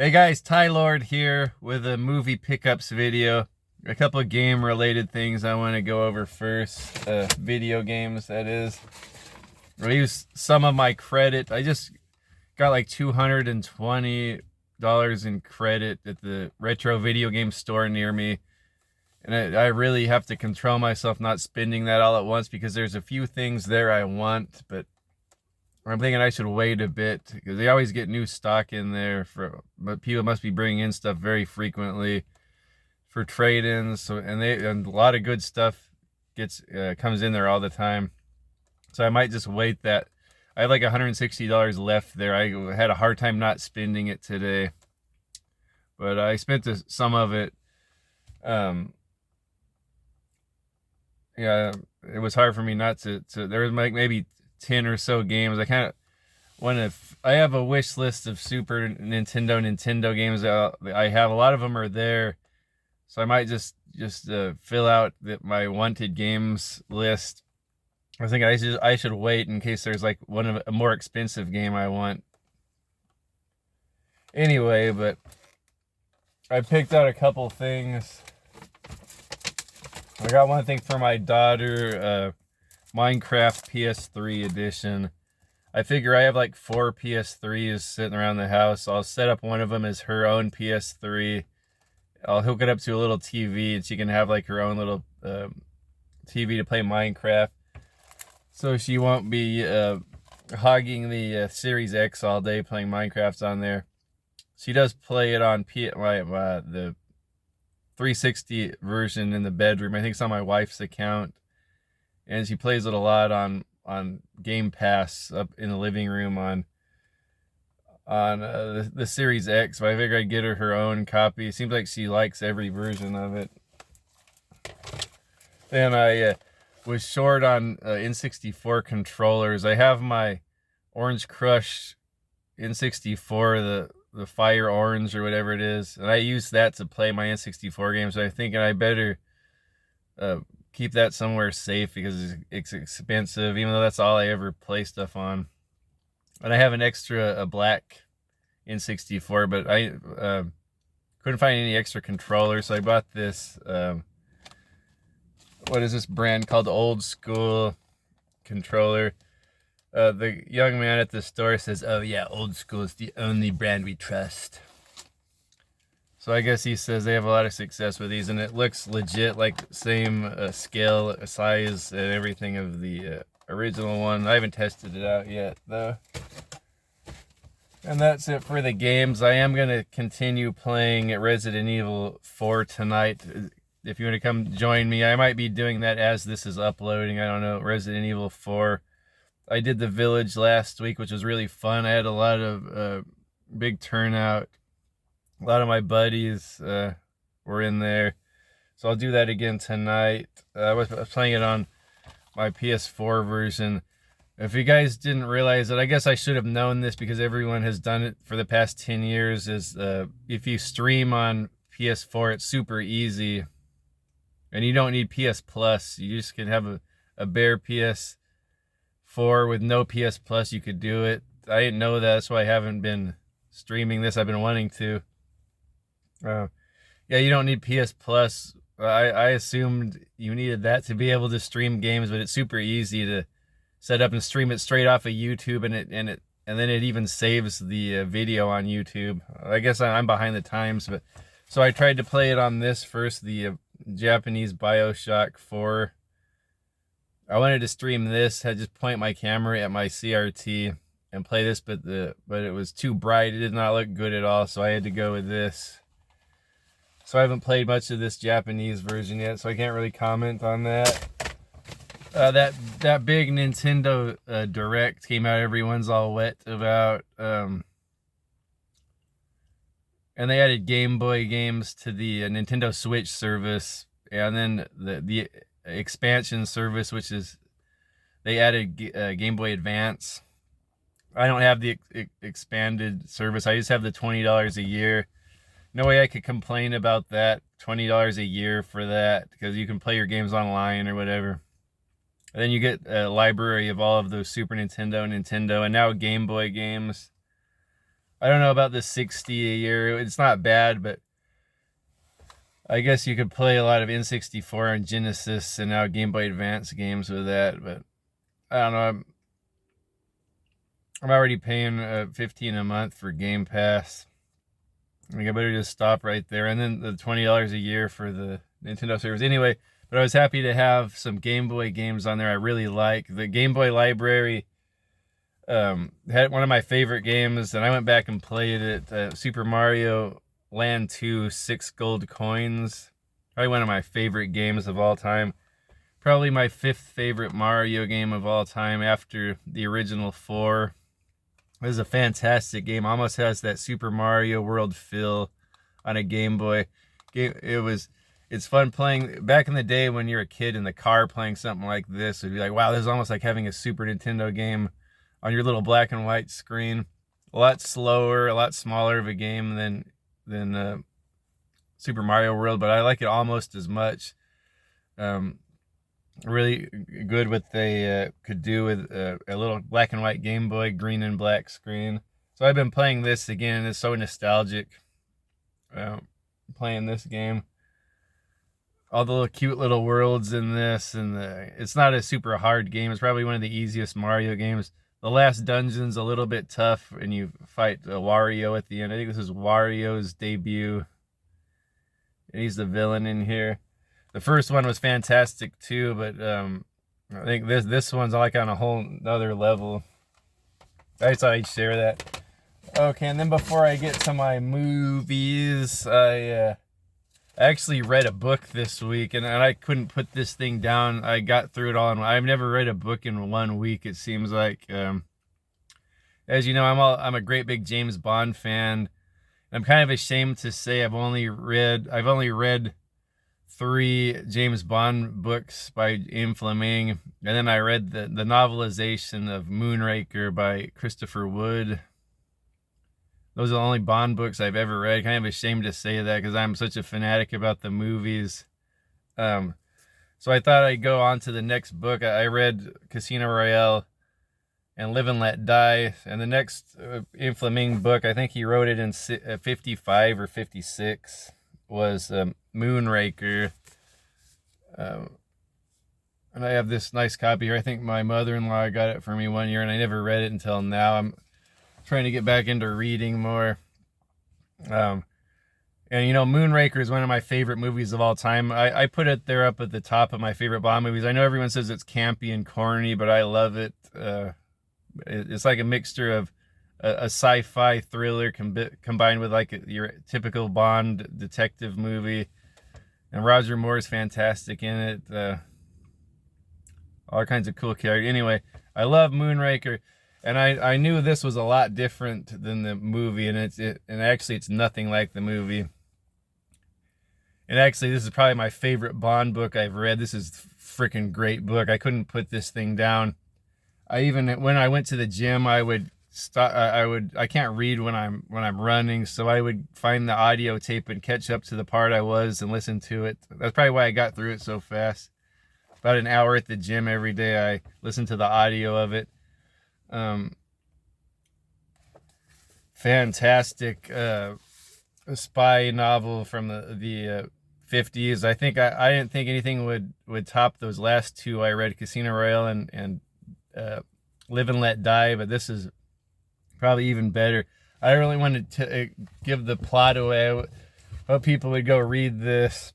Hey guys, Ty Lord here with a movie pickups video. A couple of game related things I want to go over first. Video games, that is. I use some of my credit. I just got like $220 in credit at the retro video game store near me. And I really have to control myself not spending that all at once because there's a few things there I want, but I'm thinking I should wait a bit because they always get new stock in there but people must be bringing in stuff very frequently for trade-ins. So and a lot of good stuff comes in there all the time. So I might just wait that. I have like $160 left there. I had a hard time not spending it today, but I spent some of it. Yeah, it was hard for me not to. There was like maybe 10 or so games. I have a wish list of Super Nintendo games. I have a lot of them are there, so I might just fill out my wanted games list. I think I should wait in case there's like a more expensive game I want. Anyway, but I picked out a couple things. I got one thing for my daughter, Minecraft PS3 edition. I figure I have like 4 PS3s sitting around the house. So I'll set up one of them as her own PS3. I'll hook it up to a little TV and she can have like her own little TV to play Minecraft. So she won't be hogging the Series X all day playing Minecraft on there. She does play it on the 360 version in the bedroom. I think it's on my wife's account. And she plays it a lot on Game Pass up in the living room on the Series X. But I figured I'd get her own copy. It seems like she likes every version of it. Then I was short on N64 controllers. I have my Orange Crush N64, the Fire Orange or whatever it is, and I use that to play my N64 games. So I'm thinking I better keep that somewhere safe because it's expensive, even though that's all I ever play stuff on. And I have an extra black N64, but I couldn't find any extra controllers, so I bought this. What is this brand called? Old School controller. The young man at the store says, "Oh yeah, Old School is the only brand we trust." So I guess he says they have a lot of success with these, and it looks legit, like same scale, size, and everything of the original one. I haven't tested it out yet, though. And that's it for the games. I am going to continue playing Resident Evil 4 tonight. If you want to come join me, I might be doing that as this is uploading. I don't know. Resident Evil 4. I did the village last week, which was really fun. I had a lot of big turnout. A lot of my buddies were in there. So I'll do that again tonight. I was playing it on my PS4 version. If you guys didn't realize it, I guess I should have known this because everyone has done it for the past 10 years, is if you stream on PS4, it's super easy. And you don't need PS Plus. You just can have a bare PS4 with no PS Plus. You could do it. I didn't know that. That's why I haven't been streaming this. I've been wanting to. Yeah, you don't need PS Plus. I assumed you needed that to be able to stream games, but it's super easy to set up and stream it straight off of YouTube, and then it even saves the video on YouTube. I guess I'm behind the times, but so I tried to play it on this first, the Japanese BioShock 4. I wanted to stream this. I just point my camera at my CRT and play this, but it was too bright. It did not look good at all, so I had to go with this. So I haven't played much of this Japanese version yet, so I can't really comment on that. That big Nintendo Direct came out. Everyone's all wet about. And they added Game Boy games to the Nintendo Switch service, and then the expansion service, which is they added Game Boy Advance. I don't have the expanded service. I just have the $20 a year. No way I could complain about that. $20 a year for that, because you can play your games online or whatever. And then you get a library of all of those Super Nintendo, and now Game Boy games. I don't know about the 60 a year. It's not bad, but I guess you could play a lot of N64 and Genesis and now Game Boy Advance games with that. But I don't know. I'm already paying $15 a month for Game Pass. I think I better just stop right there. And then the $20 a year for the Nintendo service. Anyway, but I was happy to have some Game Boy games on there I really like. The Game Boy library had one of my favorite games, and I went back and played it. Super Mario Land 2, 6 gold coins. Probably one of my favorite games of all time. Probably my 5th favorite Mario game of all time after the original 4. It was a fantastic game. Almost has that Super Mario World feel on a Game Boy. It's fun playing. Back in the day when you're a kid in the car playing something like this, it'd be like, wow, this is almost like having a Super Nintendo game on your little black and white screen. A lot slower, a lot smaller of a game than Super Mario World, but I like it almost as much. Really good what they could do with a little black and white Game Boy, green and black screen. So I've been playing this again. It's so nostalgic playing this game. All the little cute little worlds in this, and it's not a super hard game. It's probably one of the easiest Mario games. The last dungeon's a little bit tough, and you fight Wario at the end. I think this is Wario's debut. And he's the villain in here. The first one was fantastic too, but I think this one's like on a whole other level. I just thought I'd share that. Okay, and then before I get to my movies, I actually read a book this week, and I couldn't put this thing down. I got through it all, and I've never read a book in 1 week. It seems like, as you know, I'm a great big James Bond fan. I'm kind of ashamed to say I've only read 3 James Bond books by Ian Fleming, and then I read the novelization of Moonraker by Christopher Wood. Those are the only Bond books I've ever read. Kind of ashamed to say that because I'm such a fanatic about the movies. So I thought I'd go on to the next book. I read Casino Royale and Live and Let Die, and the next Ian Fleming book, I think he wrote it in 55 or 56, was Moonraker. And I have this nice copy here. I think my mother-in-law got it for me one year, and I never read it until now. I'm trying to get back into reading more. And you know, Moonraker is one of my favorite movies of all time. I put it there up at the top of my favorite Bond movies. I know everyone says it's campy and corny, but I love it. It's like a mixture of a sci-fi thriller combined with like your typical Bond detective movie. And Roger Moore is fantastic in it. All kinds of cool characters. Anyway, I love Moonraker, and I knew this was a lot different than the movie, and actually it's nothing like the movie. And actually, this is probably my favorite Bond book I've read. This is a freaking great book. I couldn't put this thing down. When I went to the gym, I would stop. I can't read when I'm running, so I would find the audio tape and catch up to the part I was and listen to it. That's probably why I got through it so fast. About an hour at the gym every day, I listened to the audio of it. Fantastic spy novel from the 50s. I think I didn't think anything would top those last 2 I read, Casino Royale and Live and Let Die, but this is probably even better. I really wanted to give the plot away. I hope people would go read this.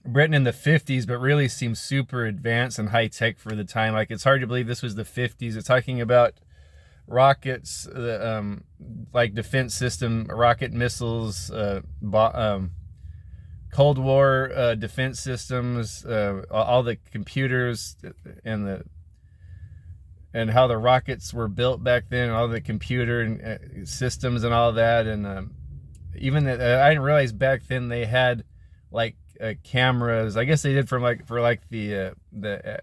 Written in the 50s, but really seems super advanced and high tech for the time. Like, it's hard to believe this was the 50s. It's talking about rockets, like defense system, rocket missiles, Cold War defense systems, all the computers and how the rockets were built back then, all the computer and systems and all that. And even I didn't realize back then they had like cameras. I guess they did for the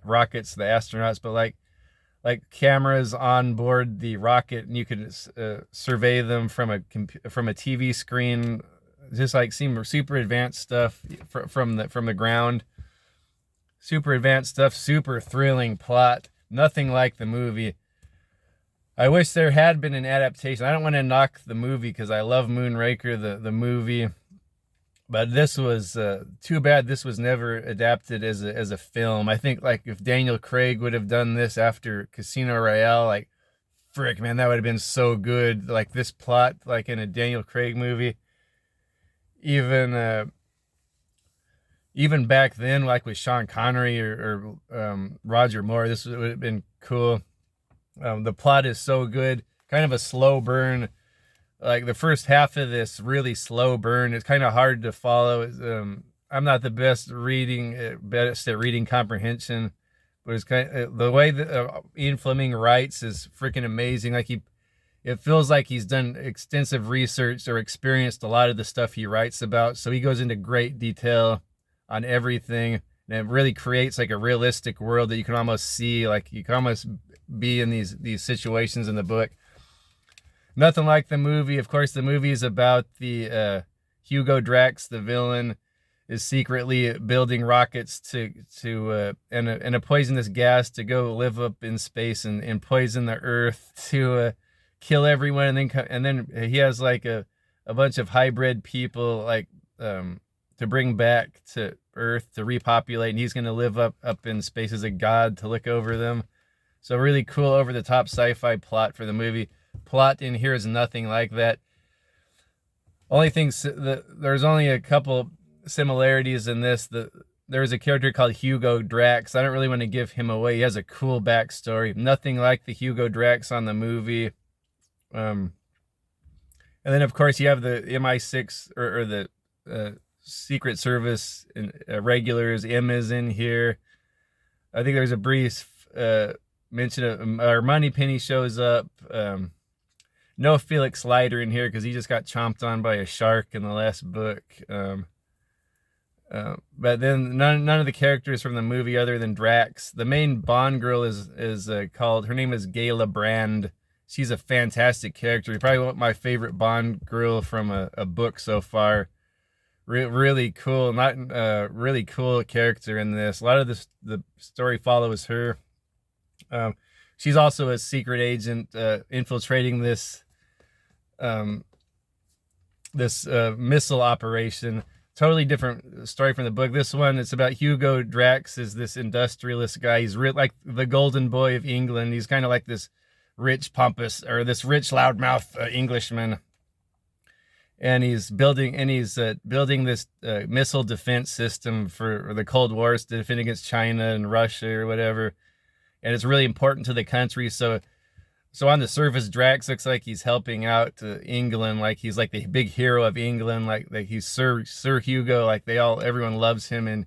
rockets, the astronauts, but like cameras on board the rocket, and you could survey them from a TV screen. Just like seem super advanced stuff from the ground. Super advanced stuff, super thrilling plot. Nothing like the movie. I wish there had been an adaptation. I don't want to knock the movie because I love Moonraker, the movie. But this was too bad this was never adapted as a film. I think like if Daniel Craig would have done this after Casino Royale, like frick, man, that would have been so good. Like this plot, like in a Daniel Craig movie. Even even back then, like with Sean Connery or Roger Moore, this would have been cool. The plot is so good, kind of a slow burn. Like the first half of this really slow burn. It's kind of hard to follow. I'm not the best at reading comprehension, but it's kind of, the way that Ian Fleming writes is freaking amazing. Like it feels like he's done extensive research or experienced a lot of the stuff he writes about. So he goes into great detail on everything, and it really creates like a realistic world that you can almost see. Like you can almost be in these situations in the book. Nothing like the movie. Of course, the movie is about the Hugo Drax, the villain, is secretly building rockets and a poisonous gas to go live up in space and poison the Earth to kill everyone. And then he has like a bunch of hybrid people like to bring back to Earth to repopulate, and he's going to live up in space as a god to look over them. So really cool, over the top sci-fi plot for the movie. Plot in here is nothing like that. Only things there's only a couple similarities in this. There's a character called Hugo Drax. I don't really want to give him away. He has a cool backstory. Nothing like the Hugo Drax on the movie. And then of course you have the MI6 or the Secret Service regulars. M is in here. I think there's a brief mention of our Moneypenny shows up. No Felix Leiter in here because he just got chomped on by a shark in the last book. But then none of the characters from the movie other than Drax. The main Bond girl is called, her name is Gayla Brand. She's a fantastic character. Probably my favorite Bond girl from a book so far. Really cool, really cool character in this. A lot of the story follows her. She's also a secret agent infiltrating this missile operation. Totally different story from the book. This one, it's about Hugo Drax, is this industrialist guy. He's like the golden boy of England. He's kind of like this rich, pompous, or this rich, loudmouth Englishman. And he's building this missile defense system for the Cold War to defend against China and Russia or whatever. And it's really important to the country. So on the surface, Drax looks like he's helping out England, like he's like the big hero of England, like he's Sir Hugo, like everyone loves him in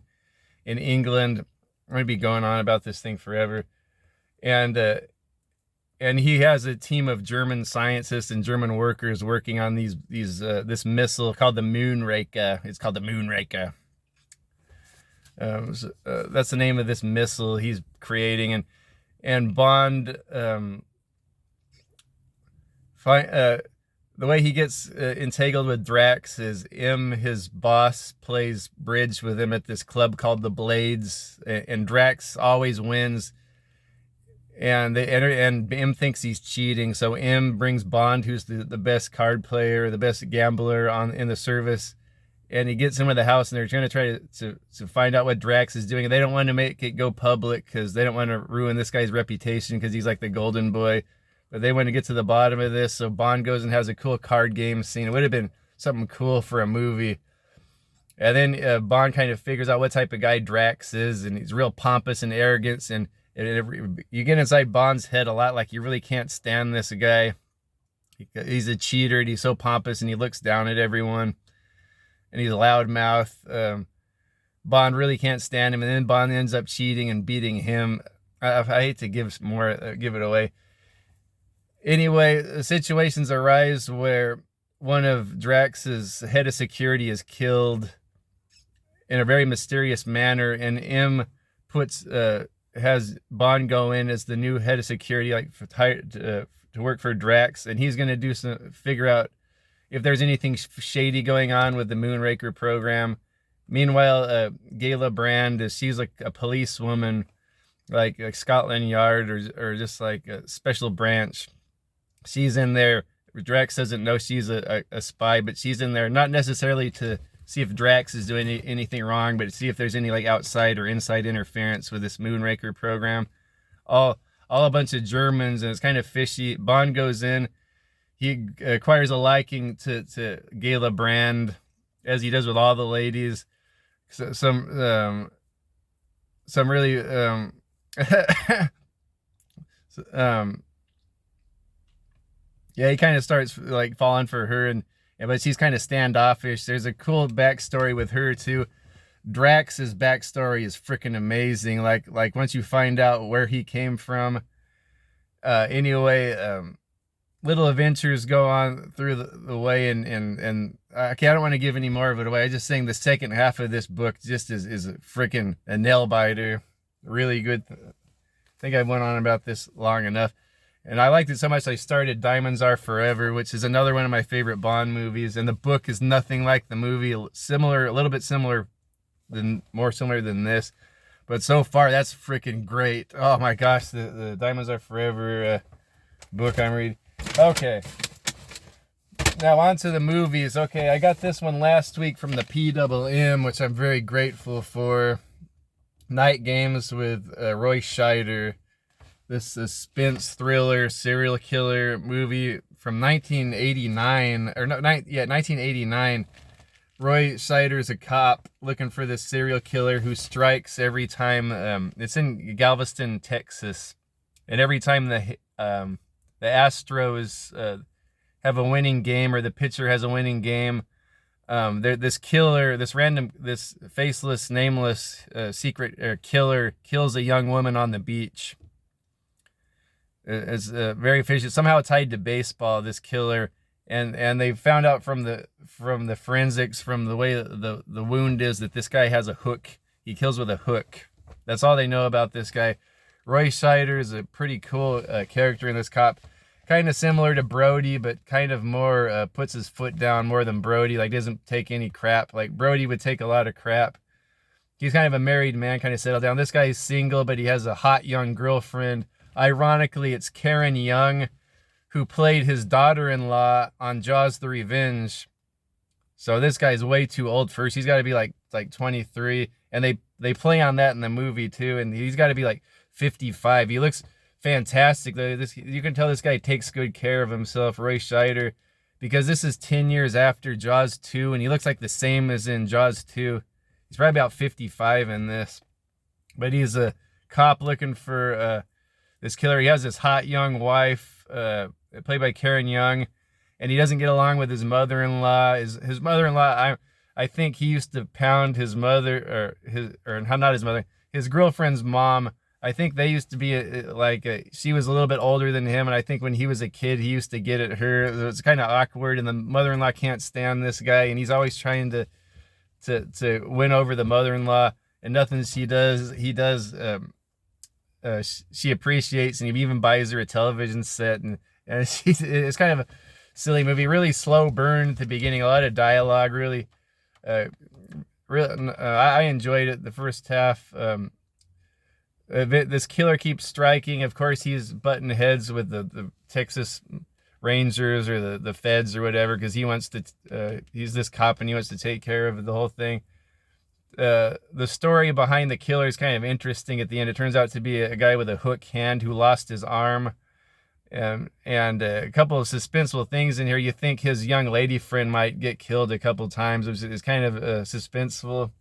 England. I'm gonna be going on about this thing forever, and he has a team of German scientists and German workers working on this missile called the Moonraker. It's called the Moonraker. That's the name of this missile he's creating, and Bond. The way he gets entangled with Drax is his boss, plays bridge with him at this club called the Blades, and Drax always wins. And M thinks he's cheating, so M brings Bond, who's the best card player, the best gambler in the service, and he gets him to the house, and they're going to try to find out what Drax is doing. And they don't want to make it go public because they don't want to ruin this guy's reputation because he's like the golden boy. But they want to get to the bottom of this, so Bond goes and has a cool card game scene. It would have been something cool for a movie. And then Bond kind of figures out what type of guy Drax is, and he's real pompous and arrogant, and you get inside Bond's head a lot, like you really can't stand this guy. He's a cheater, and he's so pompous, and he looks down at everyone, and he's a loudmouth. Bond really can't stand him, and then Bond ends up cheating and beating him. I hate to give it away. Anyway, situations arise where one of Drax's head of security is killed in a very mysterious manner, and M has Bond go in as the new head of security, like to work for Drax, and he's going to figure out if there's anything shady going on with the Moonraker program. Meanwhile, Gayla Brand, she's like a policewoman, like Scotland Yard or just like a special branch. she's in there. Drax doesn't know she's a spy, but she's in there not necessarily to see if Drax is doing anything wrong, but to see if there's any like outside or inside interference with this Moonraker program. All a bunch of Germans, and it's kind of fishy. Bond goes in. He acquires a liking to Gala Brand, as he does with all the ladies. So, some really yeah, he kind of starts like falling for her, and but she's kind of standoffish. There's a cool backstory with her too. Drax's backstory is freaking amazing. Like once you find out where he came from. Anyway, little adventures go on through the way, and okay, I don't want to give any more of it away. I just saying the second half of this book just is a freaking a nail biter. Really good. I think I went on about this long enough. And I liked it so much I started Diamonds Are Forever, which is another one of my favorite Bond movies. And the book is nothing like the movie. Similar, a little bit similar, more similar than this. But so far, that's freaking great. Oh my gosh, the Diamonds Are Forever book I'm reading. Okay. Now on to the movies. Okay, I got this one last week from the PWM, which I'm very grateful for. Night Games with Roy Scheider. This suspense thriller serial killer movie from 1989 or no, 1989. Roy Scheider's a cop looking for this serial killer who strikes every time. It's in Galveston, Texas, and every time the Astros have a winning game or the pitcher has a winning game, this killer, this faceless, nameless secret killer kills a young woman on the beach. It's very efficient, somehow tied to baseball, this killer, and they found out from the forensics, from the way the wound is, that this guy has a hook. He kills with a hook. That's all they know about this guy. Roy Scheider is a pretty cool character in this cop. Kind of similar to Brody, but kind of more puts his foot down more than Brody. Like, doesn't take any crap. Like Brody would take a lot of crap. He's kind of a married man, kind of settled down. This guy is single, but he has a hot young girlfriend. Ironically, it's Karen Young, who played his daughter-in-law on Jaws: The Revenge. So this guy's way too old for her. He's got to be like 23, and they play on that in the movie too. And he's got to be like 55. He looks fantastic. You can tell this guy takes good care of himself, Roy Scheider, because this is 10 years after Jaws 2, and he looks like the same as in Jaws 2. He's probably about 55 in this, but he's a cop looking for this killer. He has this hot young wife, played by Karen Young, and he doesn't get along with his mother-in-law. His mother-in-law, I think he used to pound his mother, or not his mother, his girlfriend's mom. I think they used to be she was a little bit older than him, and I think when he was a kid, he used to get at her. It was kind of awkward, and the mother-in-law can't stand this guy, and he's always trying to win over the mother-in-law, and nothing she does, she appreciates, and he even buys her a television set, and it's kind of a silly movie, really slow burn at the beginning, a lot of dialogue, really, I enjoyed it, the first half. This killer keeps striking. Of course, he's butting heads with the Texas Rangers or the feds or whatever, because he wants to, he's this cop and he wants to take care of the whole thing. The story behind the killer is kind of interesting at the end. It turns out to be a guy with a hook hand who lost his arm. And a couple of suspenseful things in here. You think his young lady friend might get killed a couple times, which is kind of suspenseful.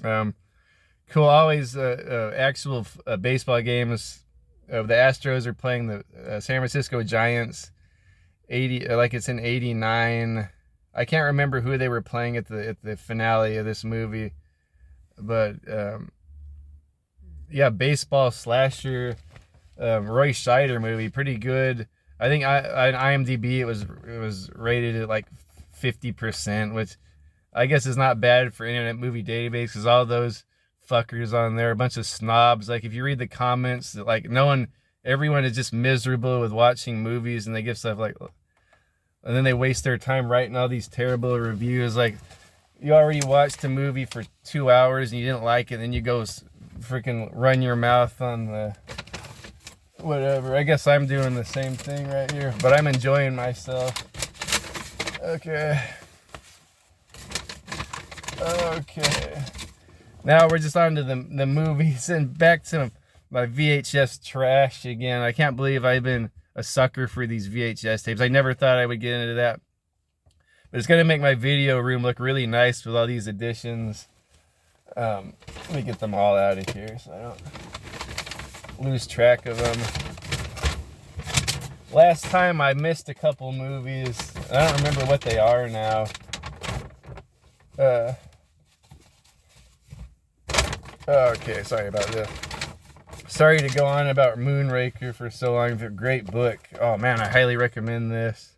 Cool. Always actual baseball games. The Astros are playing the San Francisco Giants. It's in '89. I can't remember who they were playing at the finale of this movie, but yeah, baseball slasher, Roy Scheider movie, pretty good. I think on IMDb it was rated at like 50%, which I guess is not bad for Internet Movie Database, because all those fuckers on there, a bunch of snobs. Like, if you read the comments, like everyone is just miserable with watching movies, and they give stuff like, and then they waste their time writing all these terrible reviews. Like, you already watched a movie for 2 hours and you didn't like it, and then you go freaking run your mouth on whatever. I guess I'm doing the same thing right here, but I'm enjoying myself. Okay. Okay. Now we're just on to the movies and back to my VHS trash again. I can't believe I've been a sucker for these VHS tapes. I never thought I would get into that. But it's going to make my video room look really nice with all these additions. Let me get them all out of here so I don't lose track of them. Last time I missed a couple movies. I don't remember what they are now. Okay, sorry about this. Sorry to go on about Moonraker for so long. It's a great book. Oh man, I highly recommend this.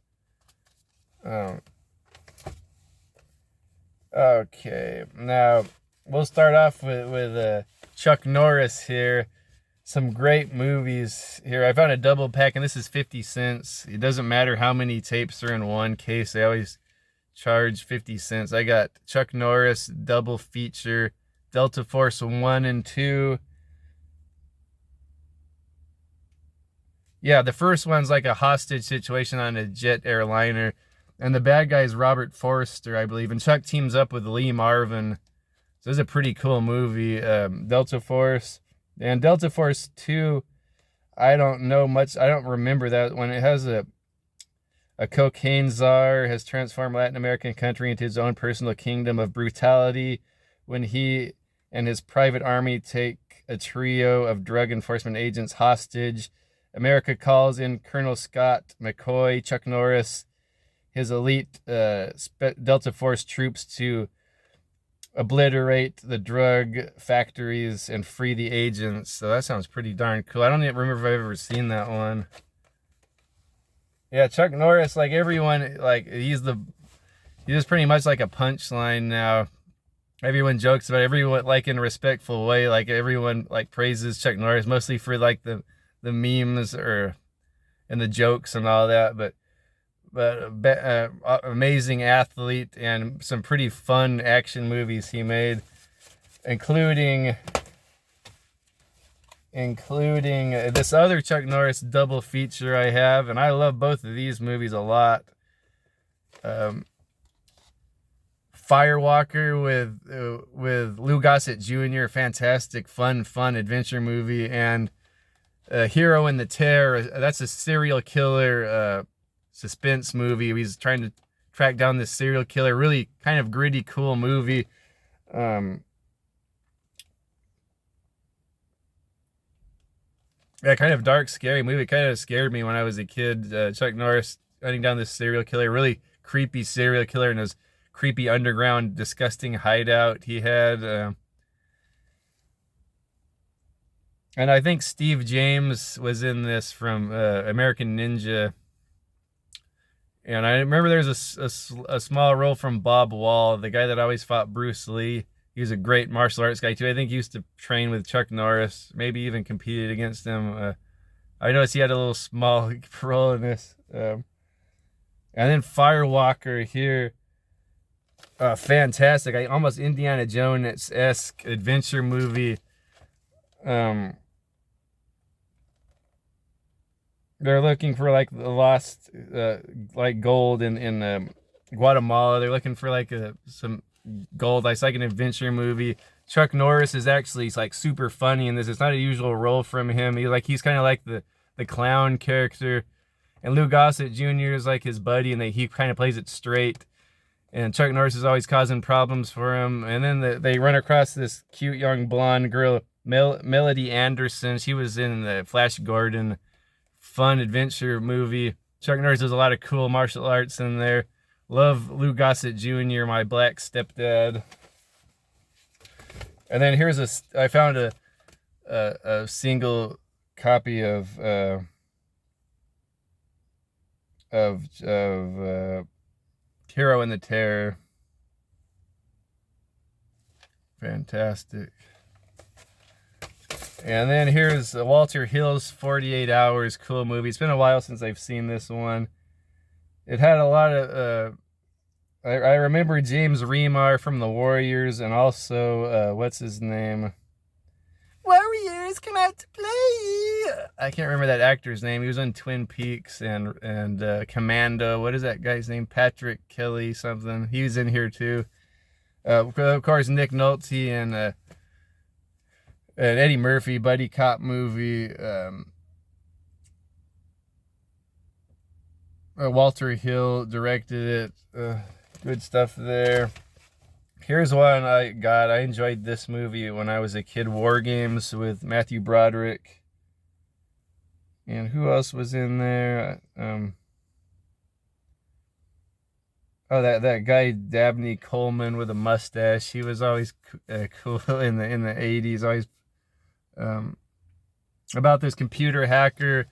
Okay, now we'll start off with Chuck Norris here. Some great movies here. I found a double pack, and this is 50 cents. It doesn't matter how many tapes are in one case. They always charge 50 cents. I got Chuck Norris double feature, Delta Force 1 and 2. Yeah, the first one's like a hostage situation on a jet airliner. And the bad guy is Robert Forster, I believe. And Chuck teams up with Lee Marvin. So this is a pretty cool movie. Delta Force. And Delta Force 2, I don't know much. I don't remember that one. It has a cocaine czar has transformed Latin American country into his own personal kingdom of brutality when he and his private army take a trio of drug enforcement agents hostage. America calls in Colonel Scott McCoy, Chuck Norris, his elite Delta Force troops to obliterate the drug factories and free the agents. So that sounds pretty darn cool. I don't even remember if I've ever seen that one. Yeah, Chuck Norris, like everyone, like he's just pretty much like a punchline now. Everyone jokes about everyone like in a respectful way. Like everyone like praises Chuck Norris mostly for like the memes and the jokes and all that, but amazing athlete and some pretty fun action movies he made, including this other Chuck Norris double feature I have, and I love both of these movies a lot. Firewalker with Lou Gossett Jr., fantastic fun adventure movie, and Hero in the Terror. That's a serial killer suspense movie. He's trying to track down this serial killer. Really kind of gritty, cool movie. Yeah, kind of dark, scary movie. It kind of scared me when I was a kid. Chuck Norris hunting down this serial killer, really creepy serial killer in his creepy underground, disgusting hideout he had. And I think Steve James was in this from American Ninja. And I remember there's a small role from Bob Wall, the guy that always fought Bruce Lee. He was a great martial arts guy too. I think he used to train with Chuck Norris, maybe even competed against him. I noticed he had a little small role in this. And then Firewalker here, fantastic. Almost Indiana Jones-esque adventure movie. They're looking for like the lost like gold in Guatemala. They're looking for like some gold. It's like an adventure movie. Chuck Norris is actually like super funny in this. It's not a usual role from him. He's kind of like the clown character, and Lou Gossett Jr. is like his buddy, and he kind of plays it straight. And Chuck Norris is always causing problems for him. And then they run across this cute young blonde girl, Melody Anderson. She was in the Flash Gordon fun adventure movie. Chuck Norris does a lot of cool martial arts in there. Love Lou Gossett Jr., my black stepdad. And then I found a single copy of Hero in the Terror. Fantastic. And then here's Walter Hill's 48 Hours, cool movie. It's been a while since I've seen this one. It had a lot of, I remember James Remar from the Warriors, and also, what's his name? Warriors! boys come out to play. I can't remember that actor's name. He was on Twin Peaks and Commando. What is that guy's name? Patrick Kelly something. He was in here too. Of course, Nick Nolte and Eddie Murphy, buddy cop movie. Walter Hill directed it. Good stuff there. Here's one I got. I enjoyed this movie when I was a kid. War Games with Matthew Broderick. And who else was in there? Oh, that guy Dabney Coleman with a mustache. He was always cool in the 80s. Always about this computer hacker.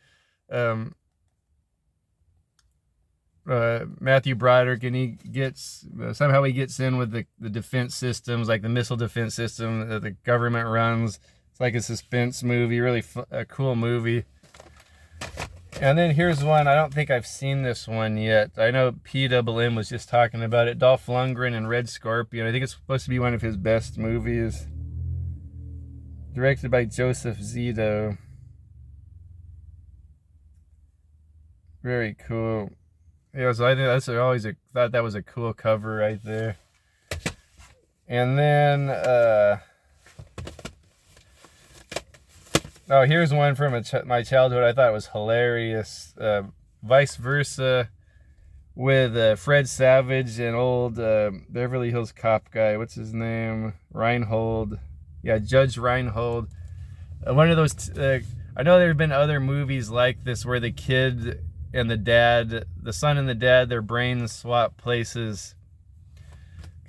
Matthew Broderick, and he gets somehow he gets in with the defense systems, like the missile defense system that the government runs. It's like a suspense movie, really a cool movie. And then here's one. I don't think I've seen this one yet. I know PWM was just talking about it. Dolph Lundgren and Red Scorpion. I think it's supposed to be one of his best movies. Directed by Joseph Zito. Very cool. Yeah, so I think that's always thought that was a cool cover right there. And then, oh, here's one from my childhood. I thought it was hilarious. Vice Versa with Fred Savage and old Beverly Hills Cop guy. What's his name? Reinhold. Yeah, Judge Reinhold. One of those. I know there have been other movies like this where the kid and the son and the dad, their brains swap places.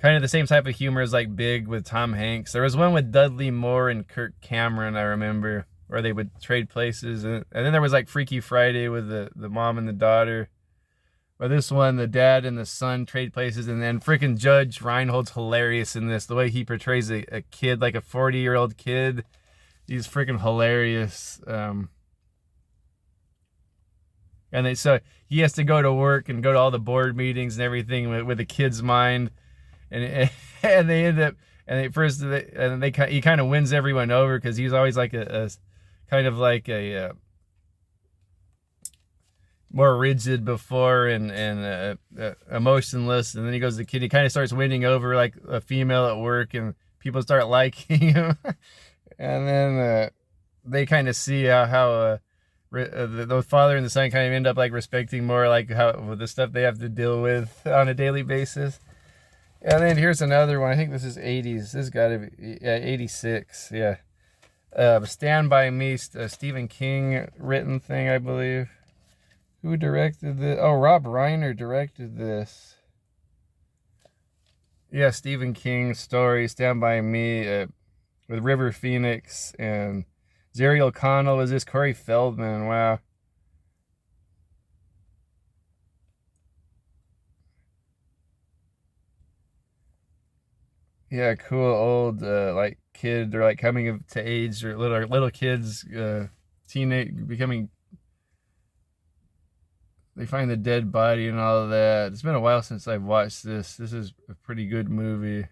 Kind of the same type of humor as like Big with Tom Hanks. There was one with Dudley Moore and Kirk Cameron, I remember, where they would trade places. And then there was like Freaky Friday with the mom and the daughter. But this one, the dad and the son trade places. And then freaking Judge Reinhold's hilarious in this. The way he portrays a kid, like a 40-year-old kid. He's freaking hilarious. So he has to go to work and go to all the board meetings and everything with the kid's mind, and they end up he kind of wins everyone over because he's always like a kind of like a more rigid before and emotionless, and then he goes to the kid. He kind of starts winning over like a female at work, and people start liking him, and then they kind of see how. The father and the son kind of end up like respecting more like how the stuff they have to deal with on a daily basis. And then here's another one. I think this is 80s. This got to be 86. Yeah. Stand By Me, Stephen King written thing, I believe. Who directed this? Oh, Rob Reiner directed this. Yeah, Stephen King story, Stand By Me, with River Phoenix and Jerry O'Connell is this. Corey Feldman, wow. Yeah, cool old like kid or like coming to age or little kids, teenage becoming. They find the dead body and all of that. It's been a while since I've watched this. This is a pretty good movie.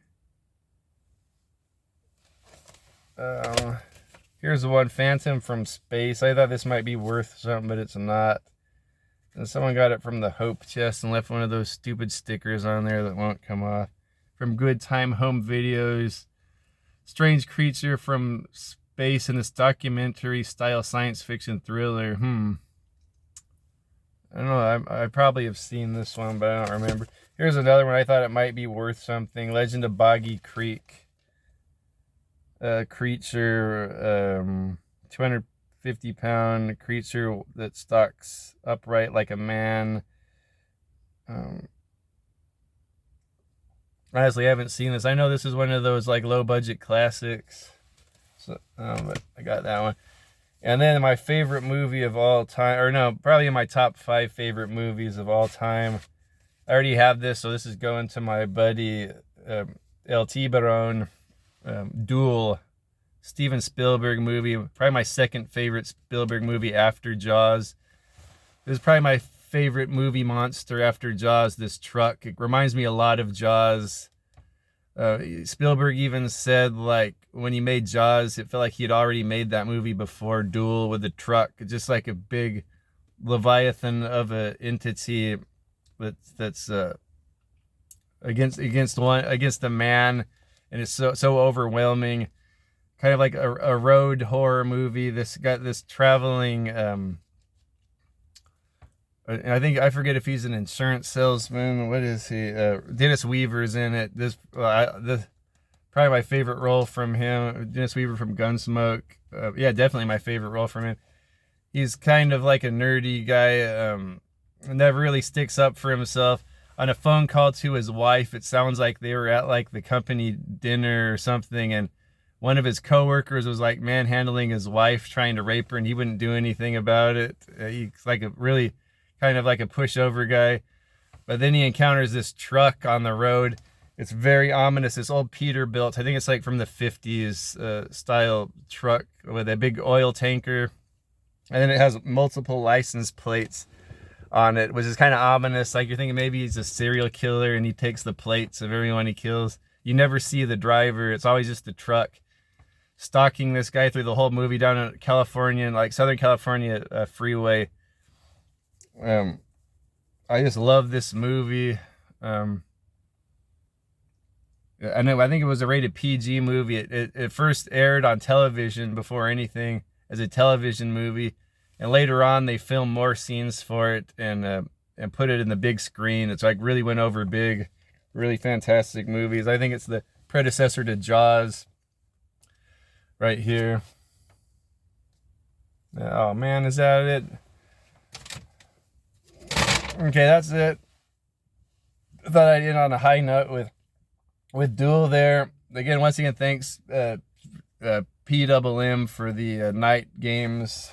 Here's the one, Phantom from Space. I thought this might be worth something, but it's not. And someone got it from the Hope Chest and left one of those stupid stickers on there that won't come off. From Good Time Home Videos. Strange creature from space in this documentary style science fiction thriller. I don't know. I probably have seen this one, but I don't remember. Here's another one. I thought it might be worth something. Legend of Boggy Creek. Creature, 250-pound creature that stalks upright like a man. Honestly, I haven't seen this. I know this is one of those like low budget classics. So, but I got that one. And then my favorite movie of all time, or no, probably in my top 5 favorite movies of all time. I already have this, so this is going to my buddy El Tiburon. Duel, Steven Spielberg movie, probably my second favorite Spielberg movie after Jaws. This is probably my favorite movie monster after Jaws, this truck. It reminds me a lot of Jaws. Spielberg even said, like, when he made Jaws, it felt like he had already made that movie before, Duel with the truck, just like a big leviathan of a entity that's against a man, and it's so overwhelming, kind of like a road horror movie. This got this traveling. I think I forget if he's an insurance salesman. What is he? Dennis Weaver's in it. This probably my favorite role from him. Dennis Weaver from Gunsmoke. Yeah, definitely my favorite role from him. He's kind of like a nerdy guy. Never really sticks up for himself. On a phone call to his wife, it sounds like they were at like the company dinner or something, and one of his coworkers was like manhandling his wife, trying to rape her, and he wouldn't do anything about it. He's like a really kind of like a pushover guy. But then he encounters this truck on the road. It's very ominous. This old Peterbilt, I think it's like from the 50s style truck with a big oil tanker. And then it has multiple license plates on it, which is kind of ominous. Like you're thinking maybe he's a serial killer and he takes the plates of everyone he kills. You never see the driver. It's always just the truck stalking this guy through the whole movie down in California, like Southern California freeway. I just love this movie. I think it was a rated PG movie. It first aired on television before anything as a television movie, and later on they filmed more scenes for it and put it in the big screen. It's like really went over big. Really fantastic movies. I think it's the predecessor to Jaws right here. Oh man, is that it? Okay, that's it. I thought I'd end on a high note with Duel there. Again, once again, thanks PWM for the night games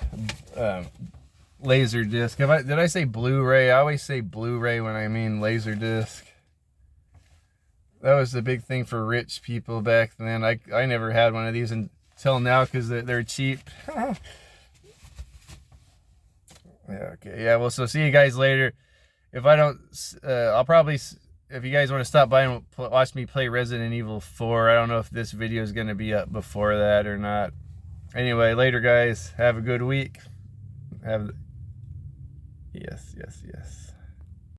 laser disc. Did I say Blu-ray? I always say Blu-ray when I mean laser disc. That was the big thing for rich people back then. I never had one of these until now because they're cheap. Yeah, okay. Yeah, well, so see you guys later. If I don't, I'll probably, if you guys want to stop by and watch me play Resident Evil 4, I don't know if this video is going to be up before that or not. Anyway, later, guys. Have a good week. Yes.